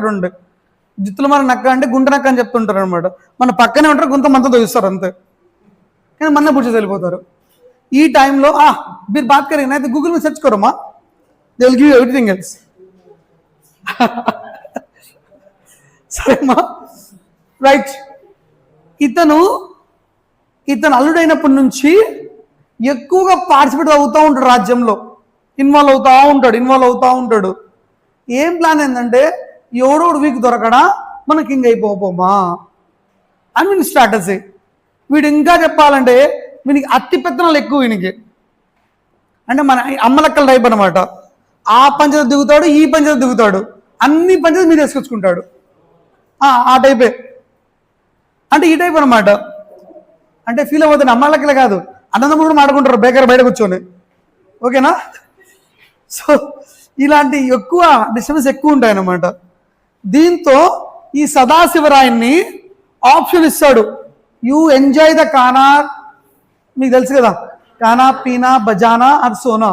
ఉండే జిత్తుల మన నక్క అంటే గుంట నక్క అని చెప్తుంటారు అనమాట. మన పక్కనే ఉంటారు, గుంత మంతా తోయిస్తారు అంతే, కానీ మన పూజ వెళ్ళిపోతారు. ఈ టైంలో మీరు బాత్ కరేనా అయితే గూగుల్ మీద సెర్చ్ కరో మా, they will give you everything else. సరేమ్మా, రైట్. ఇతను అల్లుడైనప్పటి నుంచి ఎక్కువగా పార్టిసిపేట్ అవుతూ ఉంటాడు, రాజ్యంలో ఇన్వాల్వ్ అవుతూ ఉంటాడు. ఏం ప్లాన్ ఏంటంటే ఎవడోడు వీక్ దొరకడా మన కింగ్ అయిపోమా అని వీని స్ట్రాటజీ. వీడు ఇంకా చెప్పాలంటే వీనికి అతి పెత్తనాలు ఎక్కువ. వీనికి అంటే మన అమ్మలక్కల టైప్ అనమాట. ఆ పంచాయతీ దిగుతాడు, ఈ పంచాయతీ దిగుతాడు, అన్ని పంచాయతీ మీరు వేసుకొచ్చుకుంటాడు. ఆ టైపే, అంటే ఈ టైప్ అనమాట. అంటే ఫీల్ అవుతుంది, అమ్మలక్కలే కాదు అన్నదమ్ములు కూడా మాట్లాడుకుంటారు బేకర్ బయట కూర్చొని. ఓకేనా? సో ఇలాంటి ఎక్కువ డిస్టర్బెన్స్ ఎక్కువ ఉంటాయి అన్నమాట. దీంతో ఈ సదాశివరాయన్ని ఆప్షన్ ఇస్తాడు, యూ ఎంజాయ్ ద కానా. మీకు తెలుసు కదా, కానా పీనా బజానా ఆర్ సోనా.